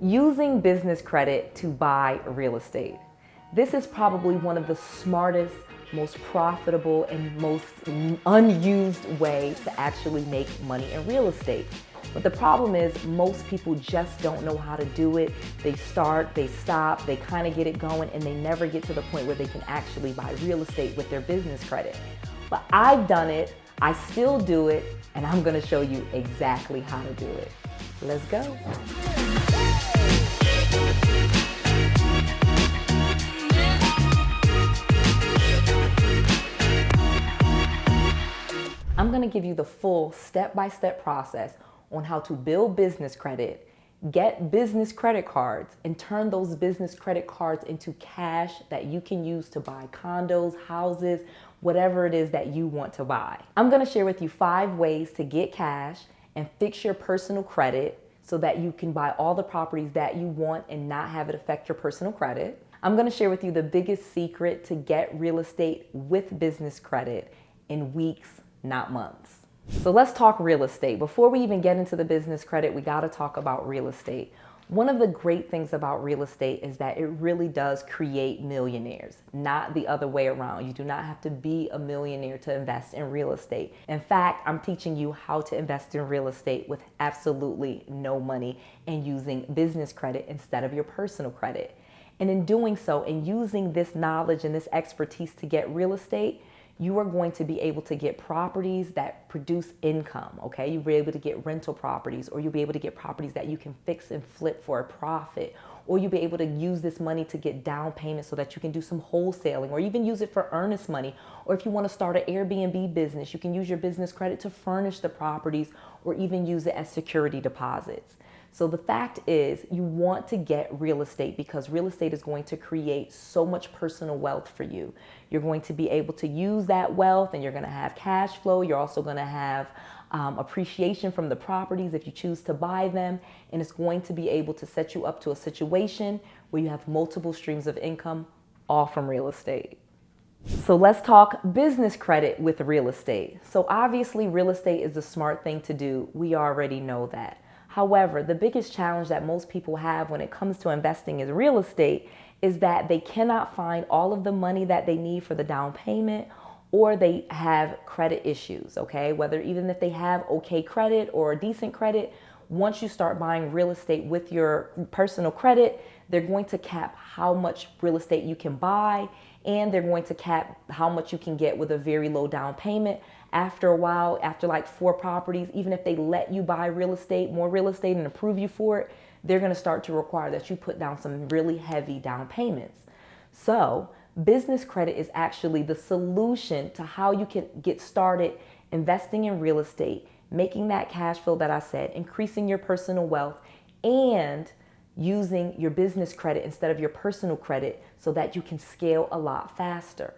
Using business credit to buy real estate. This is probably one of the smartest, most profitable, and most unused ways to actually make money in real estate. But the problem is most people just don't know how to do it. They start, they stop, they kind of get it going, and they never get to the point where they can actually buy real estate with their business credit. But I've done it, I still do it, and I'm gonna show you exactly how to do it. Let's go. I'm going to give you the full step-by-step process on how to build business credit, get business credit cards, and turn those business credit cards into cash that you can use to buy condos, houses, whatever it is that you want to buy. I'm going to share with you 5 ways to get cash and fix your personal credit so that you can buy all the properties that you want and not have it affect your personal credit. I'm going to share with you the biggest secret to get real estate with business credit in weeks, not months. So let's talk real estate. Before we even get into the business credit, we got to talk about real estate. One of the great things about real estate is that it really does create millionaires, not the other way around. You do not have to be a millionaire to invest in real estate. In fact, I'm teaching you how to invest in real estate with absolutely no money and using business credit instead of your personal credit. And in doing so, and using this knowledge and this expertise to get real estate, you are going to be able to get properties that produce income, okay? You'll be able to get rental properties, or you'll be able to get properties that you can fix and flip for a profit, or you'll be able to use this money to get down payment so that you can do some wholesaling, or even use it for earnest money. Or if you want to start an Airbnb business, you can use your business credit to furnish the properties, or even use it as security deposits. So the fact is, you want to get real estate because real estate is going to create so much personal wealth for you. You're going to be able to use that wealth, and you're going to have cash flow. You're also going to have appreciation from the properties if you choose to buy them. And it's going to be able to set you up to a situation where you have multiple streams of income, all from real estate. So let's talk business credit with real estate. So obviously real estate is a smart thing to do. We already know that. However, the biggest challenge that most people have when it comes to investing in real estate is that they cannot find all of the money that they need for the down payment, or they have credit issues, okay? Whether even if they have okay credit or decent credit, once you start buying real estate with your personal credit, they're going to cap how much real estate you can buy, and they're going to cap how much you can get with a very low down payment. After a while, after like 4 properties, even if they let you buy real estate, more real estate, and approve you for it, they're going to start to require that you put down some really heavy down payments. So business credit is actually the solution to how you can get started investing in real estate, making that cash flow that I said, increasing your personal wealth, and using your business credit instead of your personal credit so that you can scale a lot faster.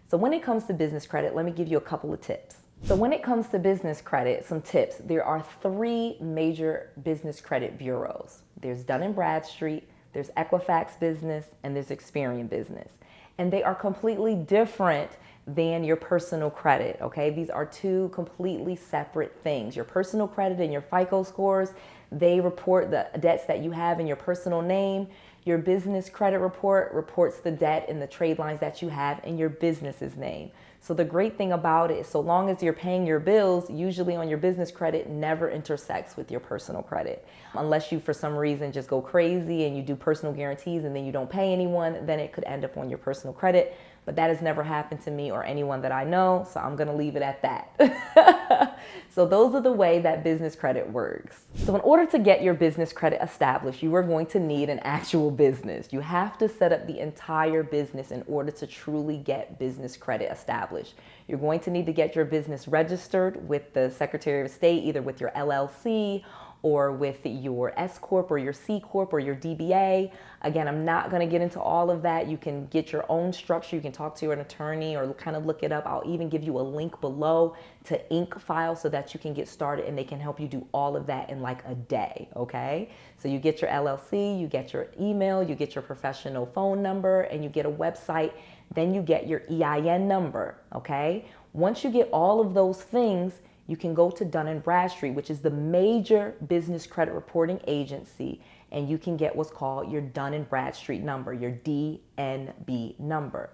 So when it comes to business credit, let me give you a couple of tips. So when it comes to business credit, some tips. There are 3 major business credit bureaus. There's Dun & Bradstreet, there's Equifax Business, and there's Experian Business. And they are completely different than your personal credit, okay? These are 2 completely separate things. Your personal credit and your FICO scores, they report the debts that you have in your personal name. Your business credit report reports the debt and the trade lines that you have in your business's name. So the great thing about it is, so long as you're paying your bills, usually on your business credit never intersects with your personal credit. Unless you, for some reason, just go crazy and you do personal guarantees and then you don't pay anyone, then it could end up on your personal credit. But that has never happened to me or anyone that I know, so I'm going to leave it at that. So those are the way that business credit works. So in order to get your business credit established, you are going to need an actual business. You have to set up the entire business in order to truly get business credit established. You're going to need to get your business registered with the Secretary of State, either with your LLC or with your S Corp or your C Corp or your DBA. Again, I'm not going to get into all of that. You can get your own structure. You can talk to an attorney or kind of look it up. I'll even give you a link below to 𝗡𝗢𝗄 so that you can get started, and they can help you do all of that in like a day, okay? So you get your LLC, you get your email, you get your professional phone number, and you get a website. Then you get your EIN number, okay? Once you get all of those things, you can go to Dun & Bradstreet, which is the major business credit reporting agency, and you can get what's called your Dun & Bradstreet number, your DNB number.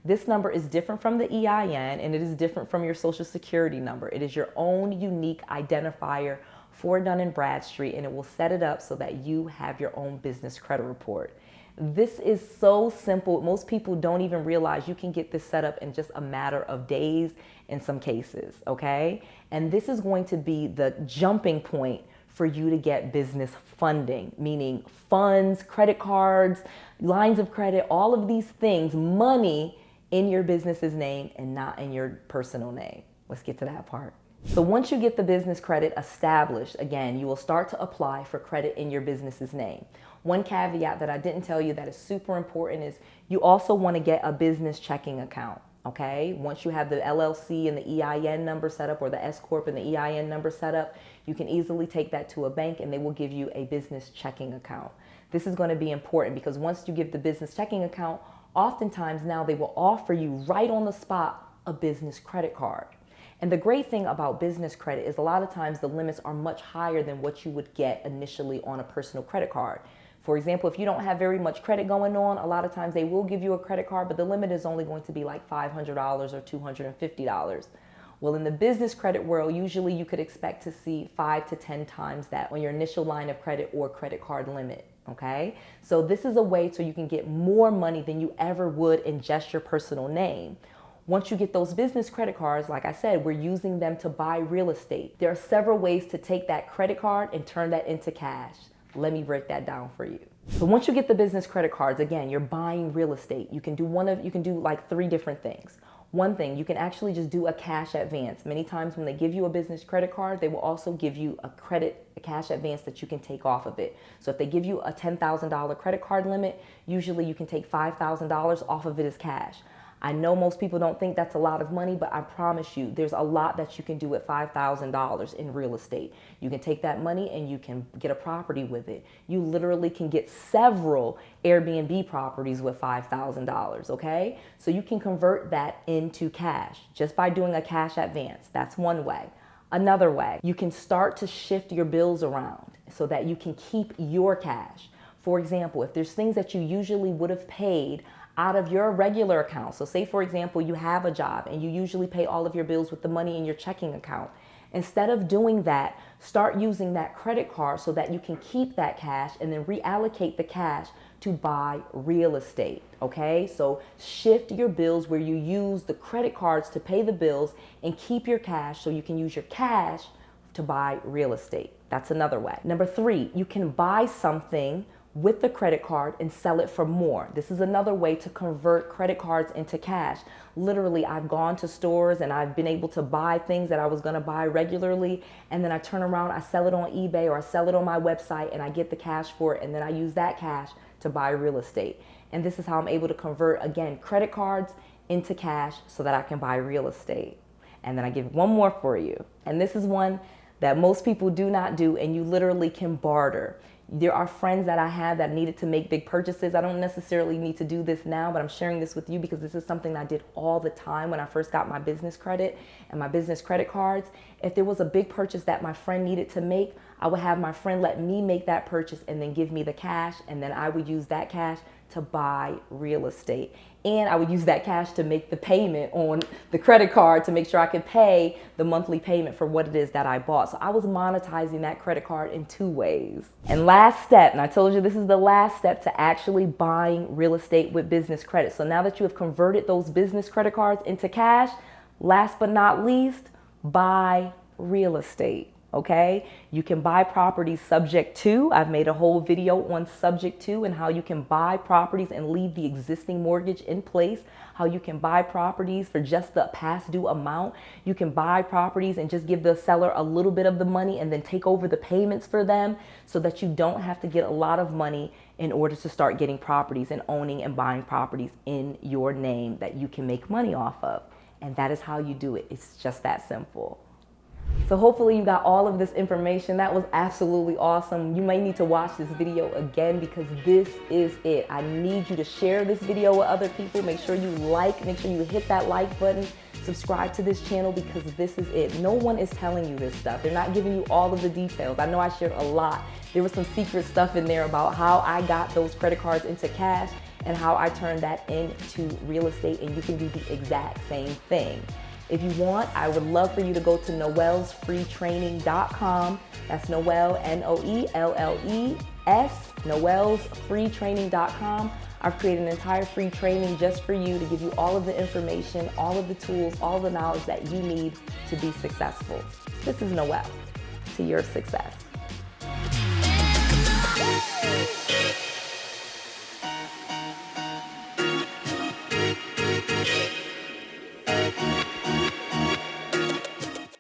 This number is different from the EIN, and it is different from your Social Security number. It is your own unique identifier for Dun & Bradstreet, and it will set it up so that you have your own business credit report. This is so simple. Most people don't even realize you can get this set up in just a matter of days in some cases, okay? And this is going to be the jumping point for you to get business funding, meaning funds, credit cards, lines of credit, all of these things, money in your business's name and not in your personal name. Let's get to that part. So once you get the business credit established, again, you will start to apply for credit in your business's name. One caveat that I didn't tell you that is super important is you also want to get a business checking account, okay? Once you have the LLC and the EIN number set up, or the S Corp and the EIN number set up, you can easily take that to a bank and they will give you a business checking account. This is going to be important because once you give the business checking account, oftentimes now they will offer you right on the spot a business credit card. And the great thing about business credit is a lot of times the limits are much higher than what you would get initially on a personal credit card. For example, if you don't have very much credit going on, a lot of times they will give you a credit card, but the limit is only going to be like $500 or $250. Well, in the business credit world, usually you could expect to see 5 to 10 times that on your initial line of credit or credit card limit. Okay, so this is a way so you can get more money than you ever would in just your personal name. Once you get those business credit cards, like I said, we're using them to buy real estate. There are several ways to take that credit card and turn that into cash. Let me break that down for you. So once you get the business credit cards, again, you're buying real estate. You can do like 3 different things. One thing, you can actually just do a cash advance. Many times when they give you a business credit card, they will also give you a cash advance that you can take off of it. So if they give you a $10,000 credit card limit, usually you can take $5,000 off of it as cash. I know most people don't think that's a lot of money, but I promise you, there's a lot that you can do with $5,000 in real estate. You can take that money and you can get a property with it. You literally can get several Airbnb properties with $5,000, okay? So you can convert that into cash just by doing a cash advance. That's one way. Another way, you can start to shift your bills around so that you can keep your cash. For example, if there's things that you usually would have paid out of your regular account. So say, for example, you have a job and you usually pay all of your bills with the money in your checking account. Instead of doing that, start using that credit card so that you can keep that cash and then reallocate the cash to buy real estate, okay? So shift your bills where you use the credit cards to pay the bills and keep your cash so you can use your cash to buy real estate. That's another way. Number 3, you can buy something with the credit card and sell it for more. This is another way to convert credit cards into cash. Literally, I've gone to stores and I've been able to buy things that I was going to buy regularly, and then I turn around, I sell it on eBay or I sell it on my website and I get the cash for it, and then I use that cash to buy real estate. And this is how I'm able to convert, again, credit cards into cash so that I can buy real estate. And then I give one more for you. And this is one that most people do not do, and you literally can barter. There are friends that I have that needed to make big purchases. I don't necessarily need to do this now, but I'm sharing this with you because this is something I did all the time when I first got my business credit and my business credit cards. If there was a big purchase that my friend needed to make, I would have my friend let me make that purchase and then give me the cash, and then I would use that cash to buy real estate. And I would use that cash to make the payment on the credit card to make sure I could pay the monthly payment for what it is that I bought. So I was monetizing that credit card in 2 ways. And last step, and I told you this is the last step to actually buying real estate with business credit. So now that you have converted those business credit cards into cash, last but not least, buy real estate. Okay, you can buy properties subject to. I've made a whole video on subject to and how you can buy properties and leave the existing mortgage in place, how you can buy properties for just the past due amount. You can buy properties and just give the seller a little bit of the money and then take over the payments for them so that you don't have to get a lot of money in order to start getting properties and owning and buying properties in your name that you can make money off of. And that is how you do it. It's just that simple. So hopefully you got all of this information. That was absolutely awesome. You may need to watch this video again because this is it. I need you to share this video with other people. Make sure you make sure you hit that like button, Subscribe to this channel because this is it. No one is telling you this stuff. They're not giving you all of the details. I know I shared a lot. There was some secret stuff in there about how I got those credit cards into cash and how I turned that into real estate, and you can do the exact same thing. If you want, I would love for you to go to noellsfreetraining.com. That's Noelle, Noelles, noellsfreetraining.com. I've created an entire free training just for you to give you all of the information, all of the tools, all the knowledge that you need to be successful. This is Noelle, to your success.